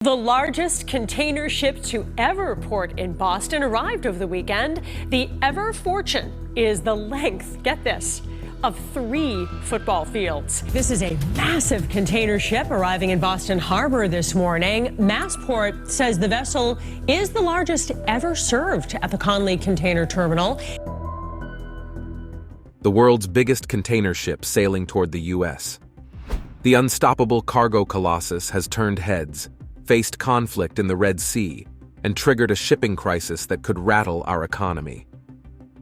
The largest container ship to ever port in Boston arrived over the weekend. The Ever Fortune is the length, get this, of 3 football fields. This is a massive container ship arriving in Boston Harbor this morning. Massport says the vessel is the largest ever served at the Conley Container Terminal. The world's biggest container ship sailing toward the U.S. The unstoppable cargo colossus has turned heads, faced conflict in the Red Sea, and triggered a shipping crisis that could rattle our economy.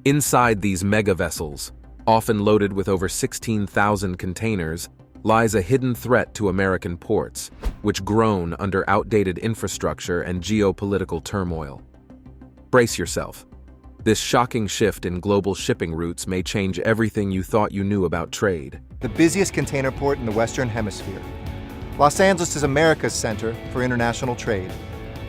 Inside these mega vessels, often loaded with over 16,000 containers, lies a hidden threat to American ports, which groan under outdated infrastructure and geopolitical turmoil. Brace yourself. This shocking shift in global shipping routes may change everything you thought you knew about trade. The busiest container port in the Western Hemisphere. Los Angeles is America's center for international trade,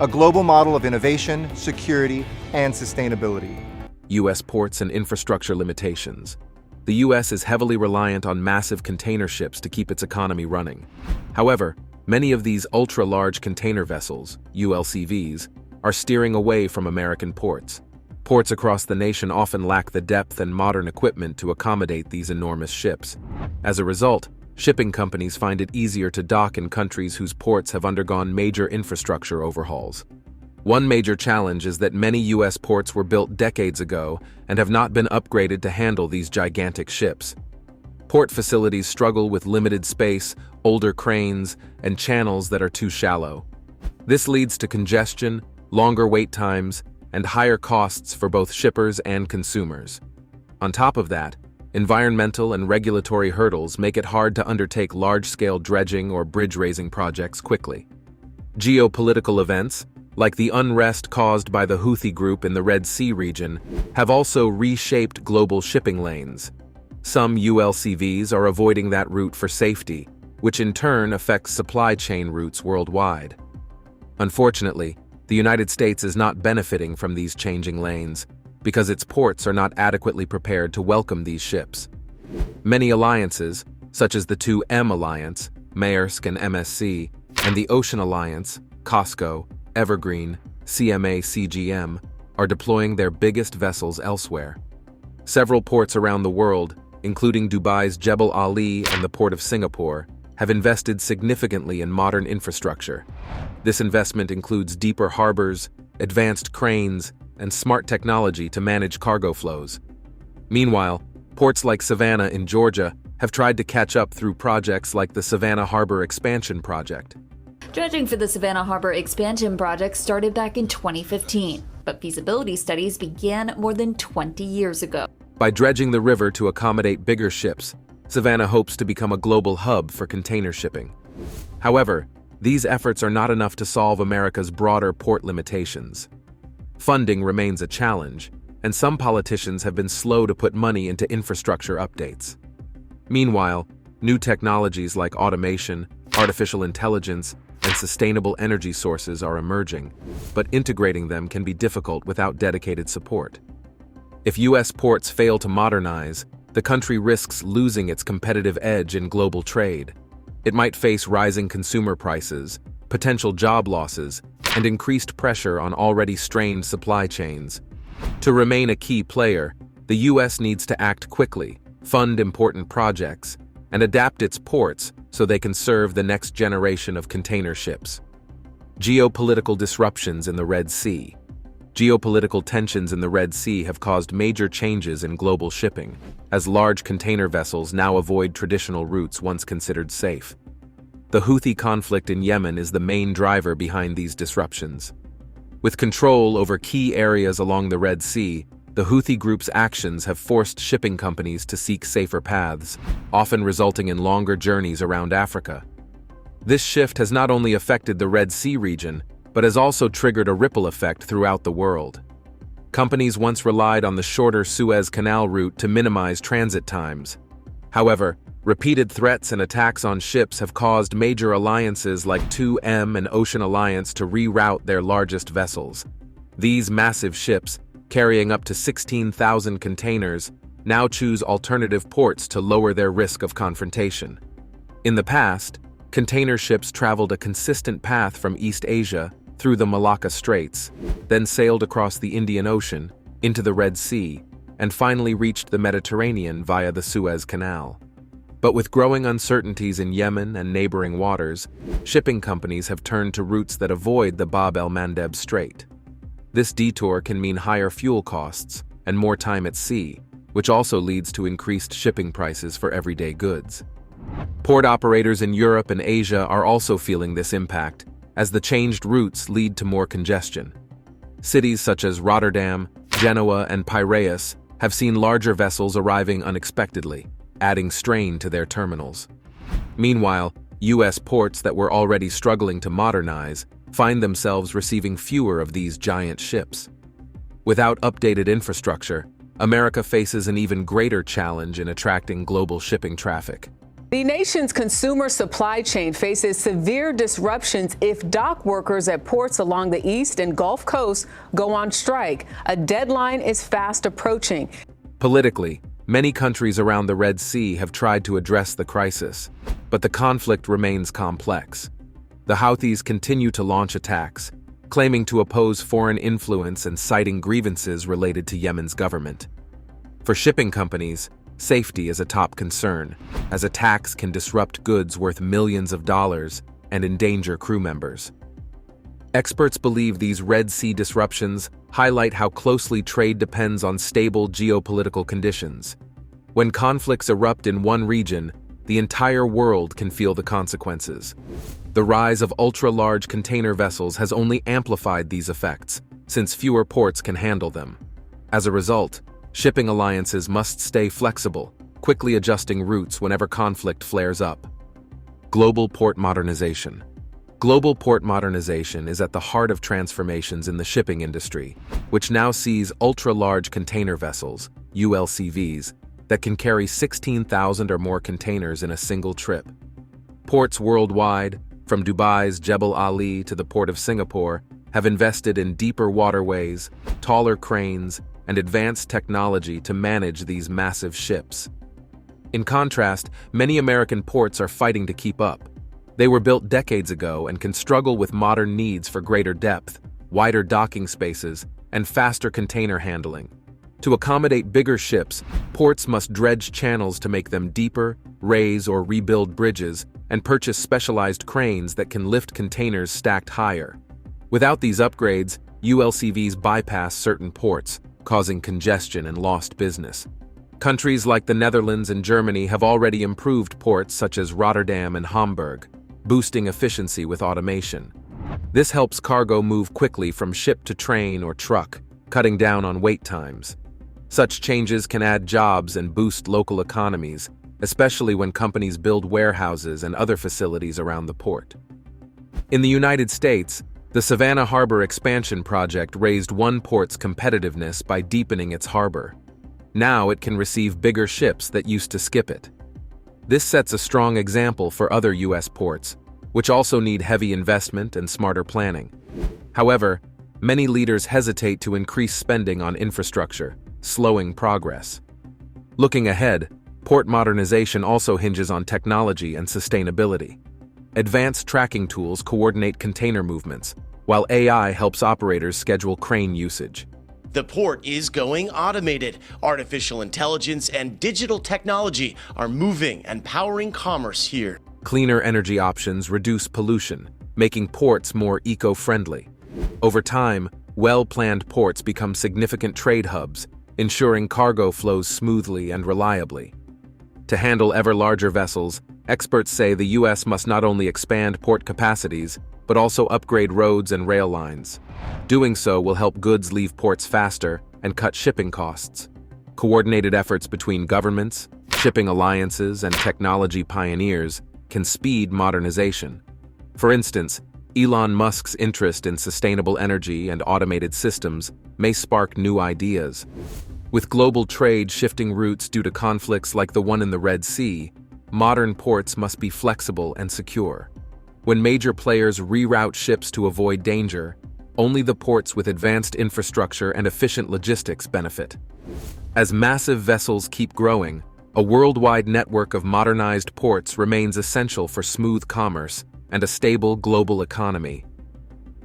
a global model of innovation, security, and sustainability. U.S. ports and infrastructure limitations. The U.S. is heavily reliant on massive container ships to keep its economy running. However, many of these ultra-large container vessels, ULCVs, are steering away from American ports. Ports across the nation often lack the depth and modern equipment to accommodate these enormous ships. As a result, shipping companies find it easier to dock in countries whose ports have undergone major infrastructure overhauls. One major challenge is that many U.S. ports were built decades ago and have not been upgraded to handle these gigantic ships. Port facilities struggle with limited space, older cranes, and channels that are too shallow. This leads to congestion, longer wait times, and higher costs for both shippers and consumers. On top of that, environmental and regulatory hurdles make it hard to undertake large-scale dredging or bridge-raising projects quickly. Geopolitical events, like the unrest caused by the Houthi group in the Red Sea region, have also reshaped global shipping lanes. Some ULCVs are avoiding that route for safety, which in turn affects supply chain routes worldwide. Unfortunately, the United States is not benefiting from these changing lanes, because its ports are not adequately prepared to welcome these ships. Many alliances, such as the 2M Alliance, Maersk and MSC, and the Ocean Alliance, COSCO, Evergreen, CMA CGM, are deploying their biggest vessels elsewhere. Several ports around the world, including Dubai's Jebel Ali and the Port of Singapore, have invested significantly in modern infrastructure. This investment includes deeper harbors, advanced cranes, and smart technology to manage cargo flows. Meanwhile, ports like Savannah in Georgia have tried to catch up through projects like the Savannah Harbor Expansion Project. Dredging for the Savannah Harbor Expansion Project started back in 2015, but feasibility studies began more than 20 years ago. By dredging the river to accommodate bigger ships, Savannah hopes to become a global hub for container shipping. However, these efforts are not enough to solve America's broader port limitations. Funding remains a challenge, and some politicians have been slow to put money into infrastructure updates. Meanwhile, new technologies like automation, artificial intelligence, and sustainable energy sources are emerging, but integrating them can be difficult without dedicated support. If U.S. ports fail to modernize, the country risks losing its competitive edge in global trade. It might face rising consumer prices, potential job losses, and increased pressure on already strained supply chains. To remain a key player, the U.S. needs to act quickly, fund important projects, and adapt its ports so they can serve the next generation of container ships. Geopolitical disruptions in the Red Sea. Geopolitical tensions in the Red Sea have caused major changes in global shipping, as large container vessels now avoid traditional routes once considered safe. The Houthi conflict in Yemen is the main driver behind these disruptions. With control over key areas along the Red Sea, the Houthi group's actions have forced shipping companies to seek safer paths, often resulting in longer journeys around Africa. This shift has not only affected the Red Sea region, but has also triggered a ripple effect throughout the world. Companies once relied on the shorter Suez Canal route to minimize transit times. However, repeated threats and attacks on ships have caused major alliances like 2M and Ocean Alliance to reroute their largest vessels. These massive ships, carrying up to 16,000 containers, now choose alternative ports to lower their risk of confrontation. In the past, container ships traveled a consistent path from East Asia through the Malacca Straits, then sailed across the Indian Ocean, into the Red Sea, and finally reached the Mediterranean via the Suez Canal. But with growing uncertainties in Yemen and neighboring waters, shipping companies have turned to routes that avoid the Bab el-Mandeb Strait. This detour can mean higher fuel costs and more time at sea, which also leads to increased shipping prices for everyday goods. Port operators in Europe and Asia are also feeling this impact, as the changed routes lead to more congestion. Cities such as Rotterdam, Genoa, and Piraeus have seen larger vessels arriving unexpectedly, adding strain to their terminals. Meanwhile, U.S. ports that were already struggling to modernize find themselves receiving fewer of these giant ships. Without updated infrastructure, America faces an even greater challenge in attracting global shipping traffic. The nation's consumer supply chain faces severe disruptions if dock workers at ports along the East and Gulf Coast go on strike. A deadline is fast approaching. Politically, many countries around the Red Sea have tried to address the crisis, but the conflict remains complex. The Houthis continue to launch attacks, claiming to oppose foreign influence and citing grievances related to Yemen's government. For shipping companies, safety is a top concern, as attacks can disrupt goods worth millions of dollars and endanger crew members. Experts believe these Red Sea disruptions highlight how closely trade depends on stable geopolitical conditions. When conflicts erupt in one region, the entire world can feel the consequences. The rise of ultra-large container vessels has only amplified these effects, since fewer ports can handle them. As a result, shipping alliances must stay flexible, quickly adjusting routes whenever conflict flares up. Global port modernization. Global port modernization is at the heart of transformations in the shipping industry, which now sees ultra-large container vessels, ULCVs, that can carry 16,000 or more containers in a single trip. Ports worldwide, from Dubai's Jebel Ali to the Port of Singapore, have invested in deeper waterways, taller cranes, and advanced technology to manage these massive ships. In contrast, many American ports are fighting to keep up. They were built decades ago and can struggle with modern needs for greater depth, wider docking spaces, and faster container handling. To accommodate bigger ships, ports must dredge channels to make them deeper, raise or rebuild bridges, and purchase specialized cranes that can lift containers stacked higher. Without these upgrades, ULCVs bypass certain ports, causing congestion and lost business. Countries like the Netherlands and Germany have already improved ports such as Rotterdam and Hamburg, boosting efficiency with automation. This helps cargo move quickly from ship to train or truck, cutting down on wait times. Such changes can add jobs and boost local economies, especially when companies build warehouses and other facilities around the port. In the United States, the Savannah Harbor Expansion Project raised one port's competitiveness by deepening its harbor. Now it can receive bigger ships that used to skip it. This sets a strong example for other U.S. ports, which also need heavy investment and smarter planning. However, many leaders hesitate to increase spending on infrastructure, slowing progress. Looking ahead, port modernization also hinges on technology and sustainability. Advanced tracking tools coordinate container movements, while AI helps operators schedule crane usage. The port is going automated. Artificial intelligence and digital technology are moving and powering commerce here. Cleaner energy options reduce pollution, making ports more eco-friendly. Over time, well-planned ports become significant trade hubs, ensuring cargo flows smoothly and reliably. To handle ever larger vessels, experts say the U.S. must not only expand port capacities, but also upgrade roads and rail lines. Doing so will help goods leave ports faster and cut shipping costs. Coordinated efforts between governments, shipping alliances, and technology pioneers can speed modernization. For instance, Elon Musk's interest in sustainable energy and automated systems may spark new ideas. With global trade shifting routes due to conflicts like the one in the Red Sea, modern ports must be flexible and secure. When major players reroute ships to avoid danger, only the ports with advanced infrastructure and efficient logistics benefit. As massive vessels keep growing, A worldwide network of modernized ports remains essential for smooth commerce and a stable global economy.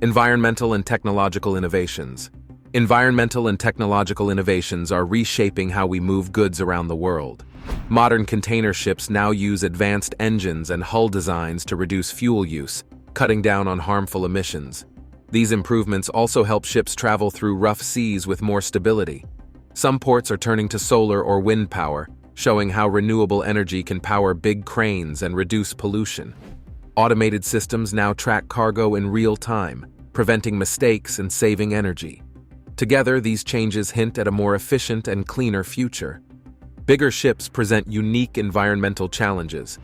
Environmental and technological innovations. Environmental and technological innovations are reshaping how we move goods around the world. Modern container ships now use advanced engines and hull designs to reduce fuel use, cutting down on harmful emissions. These improvements also help ships travel through rough seas with more stability. Some ports are turning to solar or wind power, showing how renewable energy can power big cranes and reduce pollution. Automated systems now track cargo in real time, preventing mistakes and saving energy. Together, these changes hint at a more efficient and cleaner future. Bigger ships present unique environmental challenges.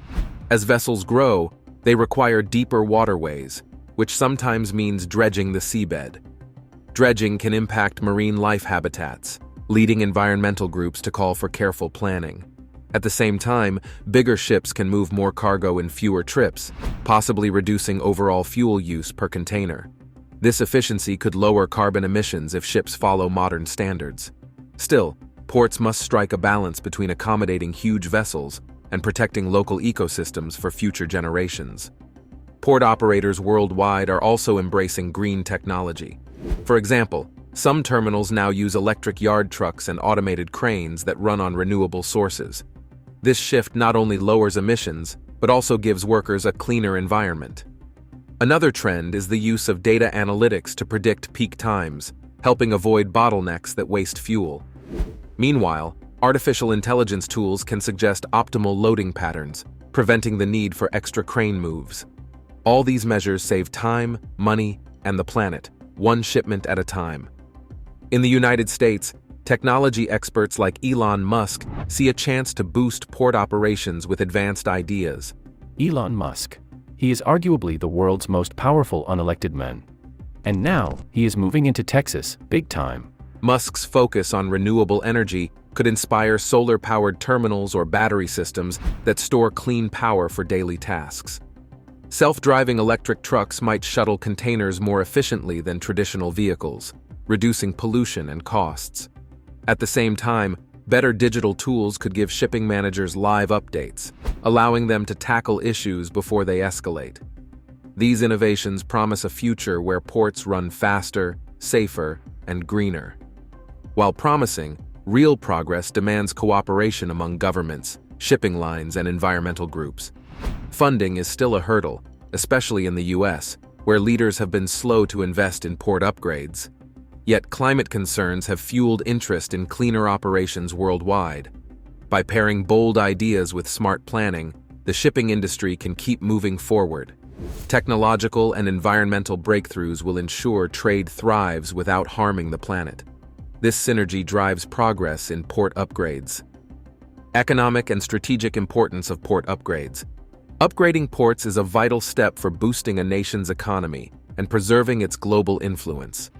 As vessels grow, they require deeper waterways, which sometimes means dredging the seabed. Dredging can impact marine life habitats, leading environmental groups to call for careful planning. At the same time, bigger ships can move more cargo in fewer trips, possibly reducing overall fuel use per container. This efficiency could lower carbon emissions if ships follow modern standards. Still, ports must strike a balance between accommodating huge vessels and protecting local ecosystems for future generations. Port operators worldwide are also embracing green technology. For example, some terminals now use electric yard trucks and automated cranes that run on renewable sources. This shift not only lowers emissions, but also gives workers a cleaner environment. Another trend is the use of data analytics to predict peak times, helping avoid bottlenecks that waste fuel. Meanwhile, artificial intelligence tools can suggest optimal loading patterns, preventing the need for extra crane moves. All these measures save time, money, and the planet, one shipment at a time. In the United States, technology experts like Elon Musk see a chance to boost port operations with advanced ideas. Elon Musk. He is arguably the world's most powerful unelected man. And now, he is moving into Texas, big time. Musk's focus on renewable energy could inspire solar-powered terminals or battery systems that store clean power for daily tasks. Self-driving electric trucks might shuttle containers more efficiently than traditional vehicles, reducing pollution and costs. At the same time, better digital tools could give shipping managers live updates, allowing them to tackle issues before they escalate. These innovations promise a future where ports run faster, safer, and greener. While promising, real progress demands cooperation among governments, shipping lines, and environmental groups. Funding is still a hurdle, especially in the US, where leaders have been slow to invest in port upgrades. Yet climate concerns have fueled interest in cleaner operations worldwide. By pairing bold ideas with smart planning, the shipping industry can keep moving forward. Technological and environmental breakthroughs will ensure trade thrives without harming the planet. This synergy drives progress in port upgrades. Economic and strategic importance of port upgrades. Upgrading ports is a vital step for boosting a nation's economy and preserving its global influence.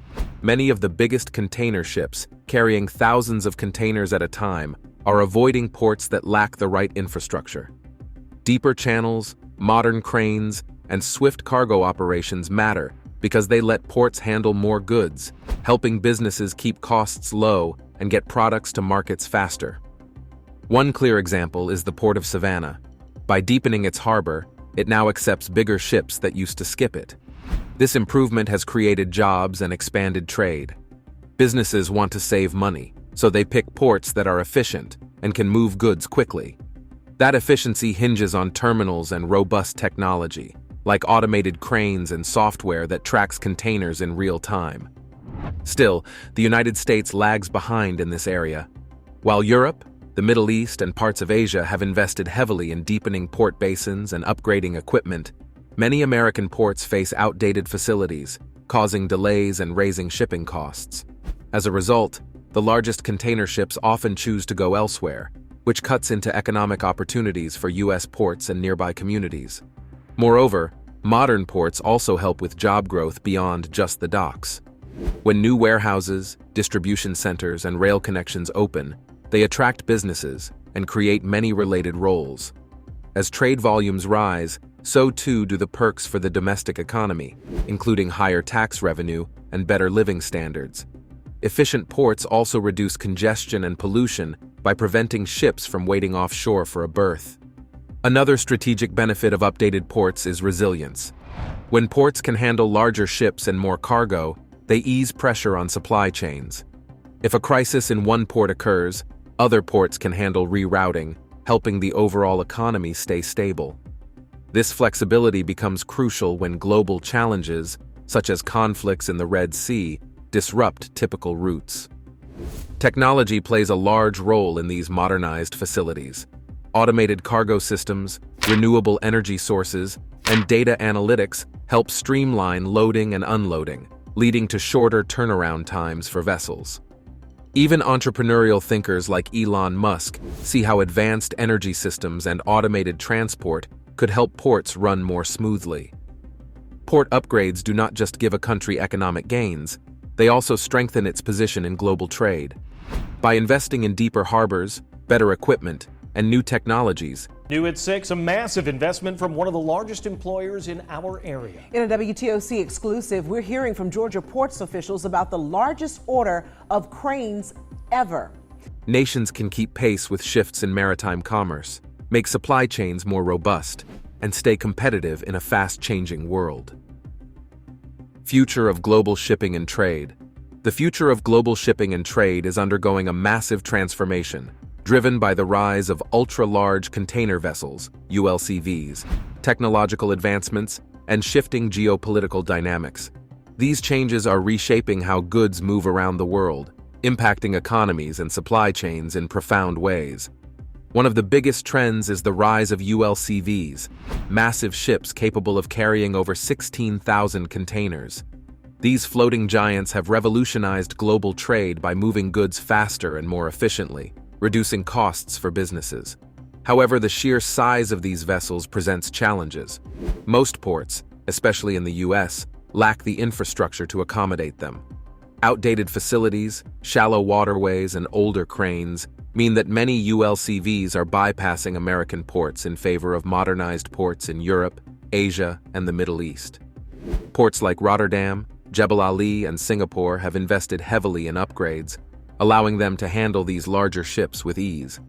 Many of the biggest container ships, carrying thousands of containers at a time, are avoiding ports that lack the right infrastructure. Deeper channels, modern cranes, and swift cargo operations matter because they let ports handle more goods, helping businesses keep costs low and get products to markets faster. One clear example is the Port of Savannah. By deepening its harbor, it now accepts bigger ships that used to skip it. This improvement has created jobs and expanded trade. Businesses want to save money, so they pick ports that are efficient and can move goods quickly. That efficiency hinges on terminals and robust technology, like automated cranes and software that tracks containers in real time. Still, the United States lags behind in this area. While Europe, the Middle East, and parts of Asia have invested heavily in deepening port basins and upgrading equipment, many American ports face outdated facilities, causing delays and raising shipping costs. As a result, the largest container ships often choose to go elsewhere, which cuts into economic opportunities for U.S. ports and nearby communities. Moreover, modern ports also help with job growth beyond just the docks. When new warehouses, distribution centers, and rail connections open, they attract businesses and create many related roles. As trade volumes rise, so too do the perks for the domestic economy, including higher tax revenue and better living standards. Efficient ports also reduce congestion and pollution by by preventing ships from waiting offshore for a berth. Another strategic benefit of updated ports is resilience. When ports can handle larger ships and more cargo, they ease pressure on supply chains. If a crisis in one port occurs, other ports can handle rerouting, helping the overall economy stay stable. This flexibility becomes crucial when global challenges, such as conflicts in the Red Sea, disrupt typical routes. Technology plays a large role in these modernized facilities. Automated cargo systems, renewable energy sources, and data analytics help streamline loading and unloading, leading to shorter turnaround times for vessels. Even entrepreneurial thinkers like Elon Musk see how advanced energy systems and automated transport could help ports run more smoothly. Port upgrades do not just give a country economic gains, they also strengthen its position in global trade. By investing in deeper harbors, better equipment, and new technologies. New at 6, a massive investment from one of the largest employers in our area. In a WTOC exclusive, we're hearing from Georgia ports officials about the largest order of cranes ever. Nations can keep pace with shifts in maritime commerce, make supply chains more robust, and stay competitive in a fast-changing world. Future of global shipping and trade. The future of global shipping and trade is undergoing a massive transformation, driven by the rise of ultra-large container vessels, ULCVs, technological advancements, and shifting geopolitical dynamics. These changes are reshaping how goods move around the world, impacting economies and supply chains in profound ways. One of the biggest trends is the rise of ULCVs, massive ships capable of carrying over 16,000 containers. These floating giants have revolutionized global trade by moving goods faster and more efficiently, reducing costs for businesses. However, the sheer size of these vessels presents challenges. Most ports, especially in the US, lack the infrastructure to accommodate them. Outdated facilities, shallow waterways, and older cranes mean that many ULCVs are bypassing American ports in favor of modernized ports in Europe, Asia, and the Middle East. Ports like Rotterdam, Jebel Ali, and Singapore have invested heavily in upgrades, allowing them to handle these larger ships with ease.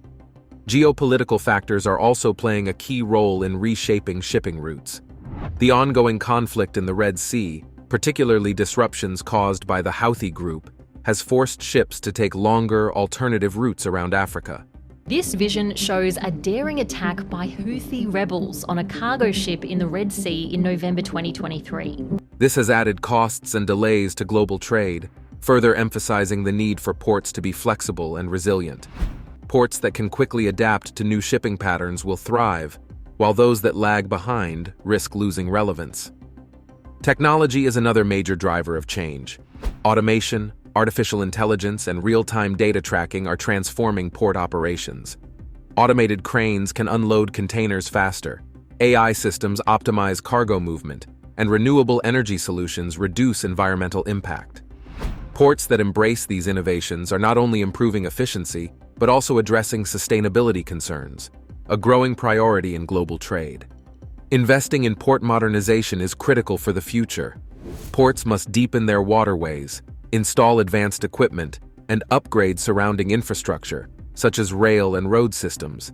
Geopolitical factors are also playing a key role in reshaping shipping routes. The ongoing conflict in the Red Sea, particularly disruptions caused by the Houthi group, has forced ships to take longer alternative routes around Africa. This vision shows a daring attack by Houthi rebels on a cargo ship in the Red Sea in November 2023. This has added costs and delays to global trade, further emphasizing the need for ports to be flexible and resilient. Ports that can quickly adapt to new shipping patterns will thrive, while those that lag behind risk losing relevance. Technology is another major driver of change. Automation, artificial intelligence, and real-time data tracking are transforming port operations. Automated cranes can unload containers faster, AI systems optimize cargo movement, and renewable energy solutions reduce environmental impact. Ports that embrace these innovations are not only improving efficiency, but also addressing sustainability concerns, a growing priority in global trade. Investing in port modernization is critical for the future. Ports must deepen their waterways, install advanced equipment, and upgrade surrounding infrastructure, such as rail and road systems.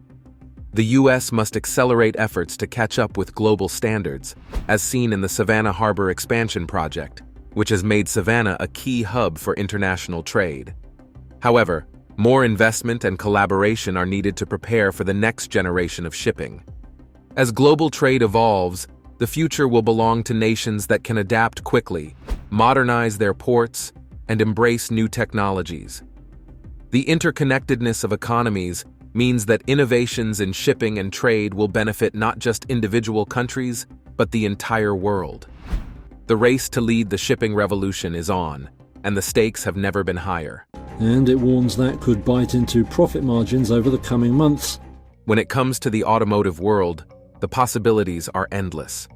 The U.S. must accelerate efforts to catch up with global standards, as seen in the Savannah Harbor Expansion Project, which has made Savannah a key hub for international trade. However, more investment and collaboration are needed to prepare for the next generation of shipping. As global trade evolves, the future will belong to nations that can adapt quickly, modernize their ports, and embrace new technologies. The interconnectedness of economies means that innovations in shipping and trade will benefit not just individual countries, but the entire world. The race to lead the shipping revolution is on, and the stakes have never been higher. And it warns that could bite into profit margins over the coming months. When it comes to the automotive world, the possibilities are endless.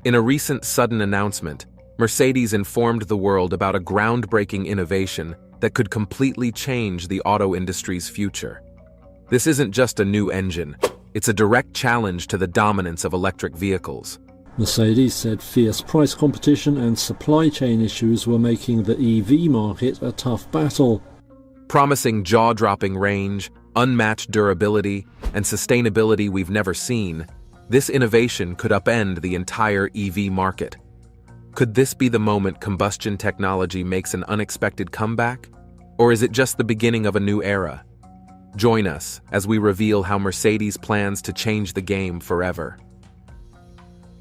In a recent sudden announcement, Mercedes informed the world about a groundbreaking innovation that could completely change the auto industry's future. This isn't just a new engine, it's a direct challenge to the dominance of electric vehicles. Mercedes said fierce price competition and supply chain issues were making the EV market a tough battle. Promising jaw-dropping range, unmatched durability, and sustainability we've never seen, this innovation could upend the entire EV market. Could this be the moment combustion technology makes an unexpected comeback? Or is it just the beginning of a new era? Join us as we reveal how Mercedes plans to change the game forever.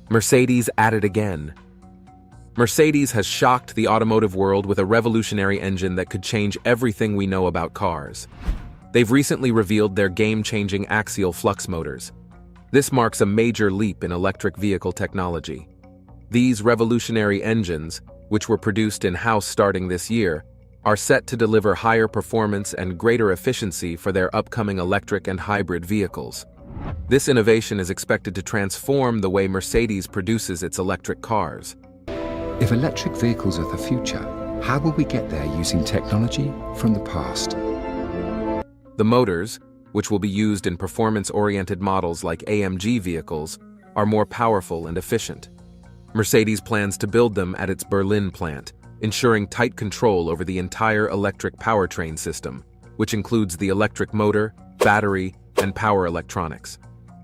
Mercedes at it again. Mercedes has shocked the automotive world with a revolutionary engine that could change everything we know about cars. They've recently revealed their game-changing axial flux motors. This marks a major leap in electric vehicle technology. These revolutionary engines, which were produced in-house starting this year, are set to deliver higher performance and greater efficiency for their upcoming electric and hybrid vehicles. This innovation is expected to transform the way Mercedes produces its electric cars. If electric vehicles are the future, how will we get there using technology from the past? The motors, which will be used in performance-oriented models like AMG vehicles, are more powerful and efficient. Mercedes plans to build them at its Berlin plant, ensuring tight control over the entire electric powertrain system, which includes the electric motor, battery, and power electronics.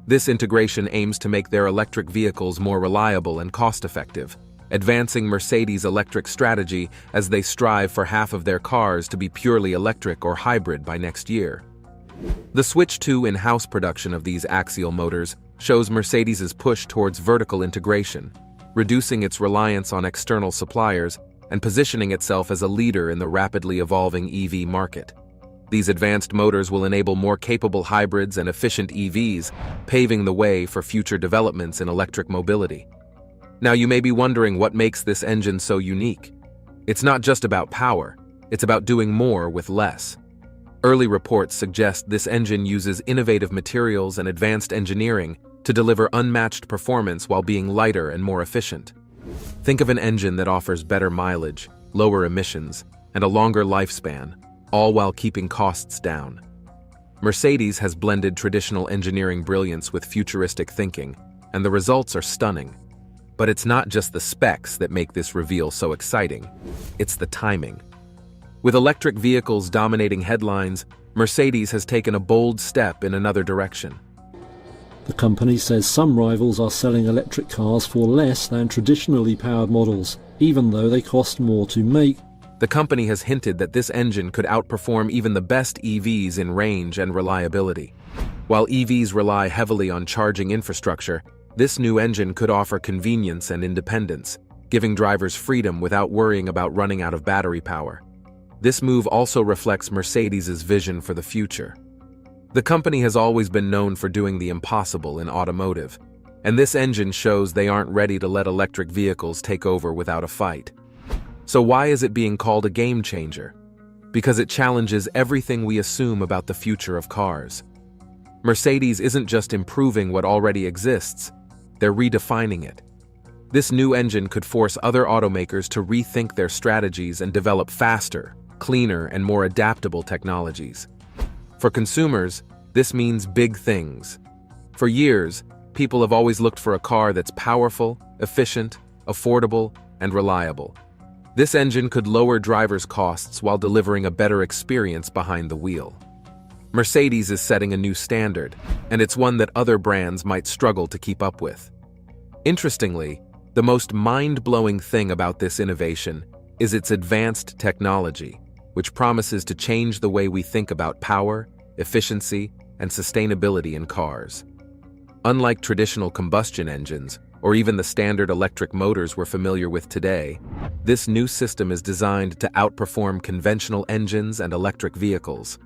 This integration aims to make their electric vehicles more reliable and cost-effective, advancing Mercedes' electric strategy as they strive for half of their cars to be purely electric or hybrid by next year. The switch to in-house production of these axial motors shows Mercedes' push towards vertical integration, reducing its reliance on external suppliers and positioning itself as a leader in the rapidly evolving EV market. These advanced motors will enable more capable hybrids and efficient EVs, paving the way for future developments in electric mobility. Now you may be wondering what makes this engine so unique. It's not just about power, it's about doing more with less. Early reports suggest this engine uses innovative materials and advanced engineering to deliver unmatched performance while being lighter and more efficient. Think of an engine that offers better mileage, lower emissions, and a longer lifespan, all while keeping costs down. Mercedes has blended traditional engineering brilliance with futuristic thinking, and the results are stunning. But it's not just the specs that make this reveal so exciting, it's the timing. With electric vehicles dominating headlines, Mercedes has taken a bold step in another direction. The company says some rivals are selling electric cars for less than traditionally powered models, even though they cost more to make. The company has hinted that this engine could outperform even the best EVs in range and reliability. While EVs rely heavily on charging infrastructure, this new engine could offer convenience and independence, giving drivers freedom without worrying about running out of battery power. This move also reflects Mercedes' vision for the future. The company has always been known for doing the impossible in automotive, and this engine shows they aren't ready to let electric vehicles take over without a fight. So why is it being called a game changer? Because it challenges everything we assume about the future of cars. Mercedes isn't just improving what already exists, they're redefining it. This new engine could force other automakers to rethink their strategies and develop faster, cleaner, and more adaptable technologies. For consumers, this means big things. For years, people have always looked for a car that's powerful, efficient, affordable, and reliable. This engine could lower drivers' costs while delivering a better experience behind the wheel. Mercedes is setting a new standard, and it's one that other brands might struggle to keep up with. Interestingly, the most mind-blowing thing about this innovation is its advanced technology, which promises to change the way we think about power, efficiency, and sustainability in cars. Unlike traditional combustion engines, or even the standard electric motors we're familiar with today, this new system is designed to outperform conventional engines and electric vehicles.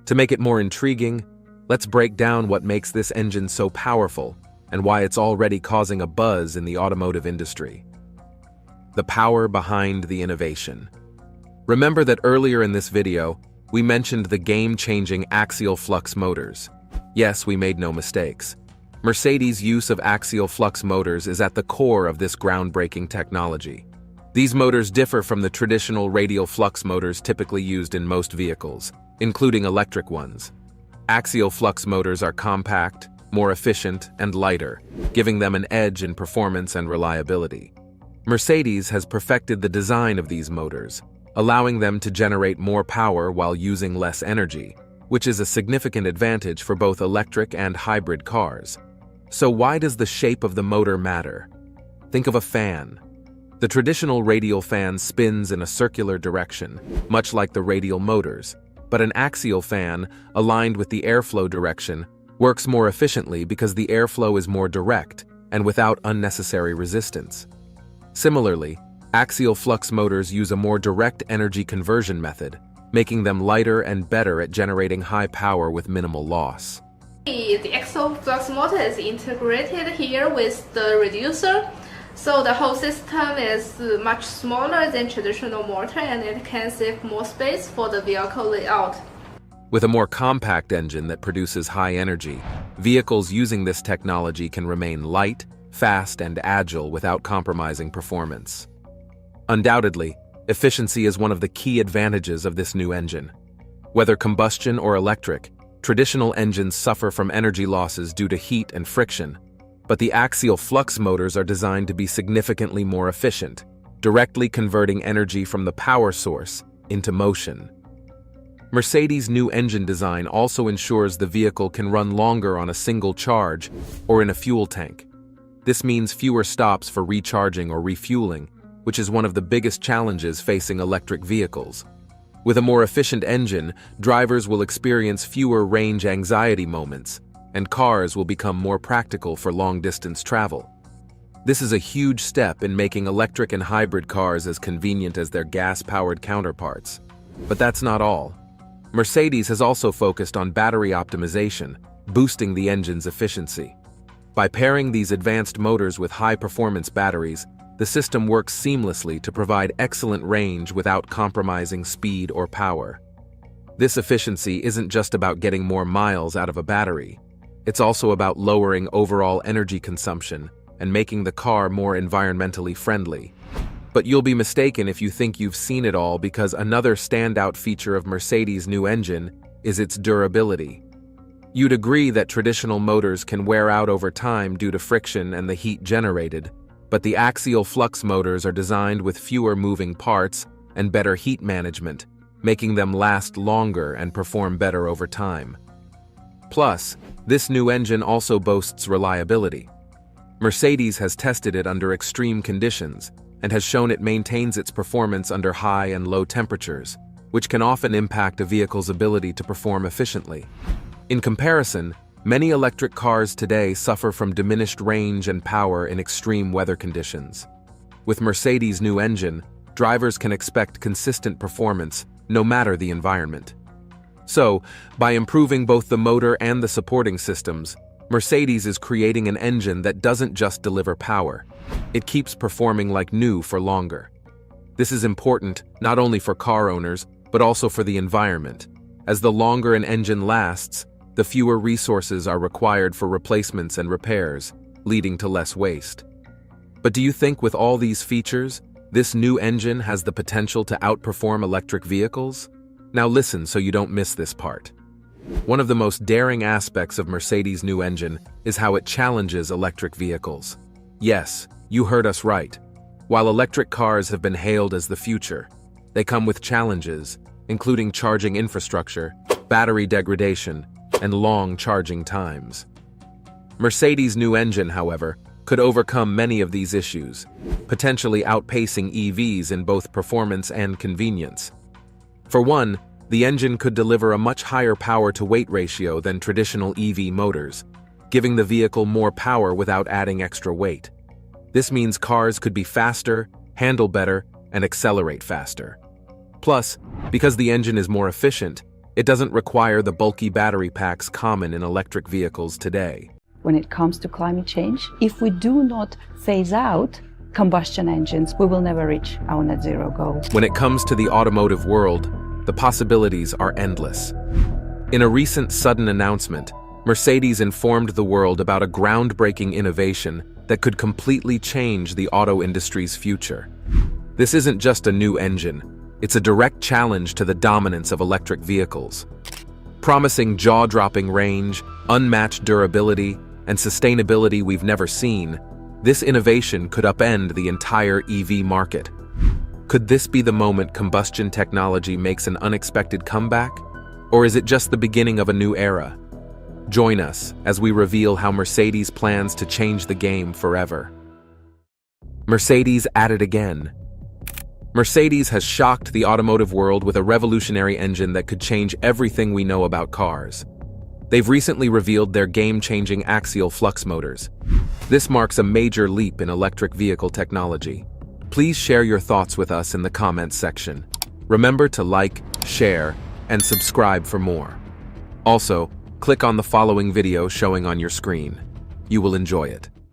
To make it more intriguing, let's break down what makes this engine so powerful and why it's already causing a buzz in the automotive industry. The power behind the innovation. Remember that earlier in this video, we mentioned the game-changing axial flux motors. Yes, we made no mistakes. Mercedes' use of axial flux motors is at the core of this groundbreaking technology. These motors differ from the traditional radial flux motors typically used in most vehicles, including electric ones. Axial flux motors are compact, more efficient, and lighter, giving them an edge in performance and reliability. Mercedes has perfected the design of these motors, allowing them to generate more power while using less energy, which is a significant advantage for both electric and hybrid cars. So why does the shape of the motor matter? Think of a fan. The traditional radial fan spins in a circular direction, much like the radial motors, but an axial fan, aligned with the airflow direction, works more efficiently because the airflow is more direct and without unnecessary resistance. Similarly, axial flux motors use a more direct energy conversion method, making them lighter and better at generating high power with minimal loss. The axial flux motor is integrated here with the reducer, so the whole system is much smaller than traditional motor and it can save more space for the vehicle layout. With a more compact engine that produces high energy, vehicles using this technology can remain light, fast, and agile without compromising performance. Undoubtedly, efficiency is one of the key advantages of this new engine. Whether combustion or electric, traditional engines suffer from energy losses due to heat and friction, but the axial flux motors are designed to be significantly more efficient, directly converting energy from the power source into motion. Mercedes' new engine design also ensures the vehicle can run longer on a single charge or in a fuel tank. This means fewer stops for recharging or refueling, which is one of the biggest challenges facing electric vehicles. With a more efficient engine, drivers will experience fewer range anxiety moments, and cars will become more practical for long-distance travel. This is a huge step in making electric and hybrid cars as convenient as their gas-powered counterparts. But that's not all. Mercedes has also focused on battery optimization, boosting the engine's efficiency. By pairing these advanced motors with high-performance batteries, the system works seamlessly to provide excellent range without compromising speed or power. This efficiency isn't just about getting more miles out of a battery. It's also about lowering overall energy consumption and making the car more environmentally friendly. But you'll be mistaken if you think you've seen it all, because another standout feature of Mercedes' new engine is its durability. You'd agree that traditional motors can wear out over time due to friction and the heat generated, but the axial flux motors are designed with fewer moving parts and better heat management, making them last longer and perform better over time. Plus, this new engine also boasts reliability. Mercedes has tested it under extreme conditions and has shown it maintains its performance under high and low temperatures, which can often impact a vehicle's ability to perform efficiently. In comparison, many electric cars today suffer from diminished range and power in extreme weather conditions. With Mercedes' new engine, drivers can expect consistent performance no matter the environment. So, by improving both the motor and the supporting systems, Mercedes is creating an engine that doesn't just deliver power. It keeps performing like new for longer. This is important not only for car owners, but also for the environment. As the longer an engine lasts, the fewer resources are required for replacements and repairs, leading to less waste. But do you think with all these features, this new engine has the potential to outperform electric vehicles? Now listen so you don't miss this part. One of the most daring aspects of Mercedes' new engine is how it challenges electric vehicles. Yes, you heard us right. While electric cars have been hailed as the future, they come with challenges, including charging infrastructure, battery degradation, and long charging times. Mercedes' new engine, however, could overcome many of these issues, potentially outpacing EVs in both performance and convenience. For one, the engine could deliver a much higher power-to-weight ratio than traditional EV motors, giving the vehicle more power without adding extra weight. This means cars could be faster, handle better, and accelerate faster. Plus, because the engine is more efficient, it doesn't require the bulky battery packs common in electric vehicles today. When it comes to climate change, if we do not phase out combustion engines, we will never reach our net zero goal. When it comes to the automotive world, the possibilities are endless. In a recent sudden announcement, Mercedes informed the world about a groundbreaking innovation that could completely change the auto industry's future. This isn't just a new engine, it's a direct challenge to the dominance of electric vehicles. Promising jaw-dropping range, unmatched durability, and sustainability we've never seen, this innovation could upend the entire EV market. Could this be the moment combustion technology makes an unexpected comeback? Or is it just the beginning of a new era? Join us as we reveal how Mercedes plans to change the game forever. Mercedes at it again. Mercedes has shocked the automotive world with a revolutionary engine that could change everything we know about cars. They've recently revealed their game-changing axial flux motors. This marks a major leap in electric vehicle technology. Please share your thoughts with us in the comments section. Remember to like, share, and subscribe for more. Also, click on the following video showing on your screen. You will enjoy it.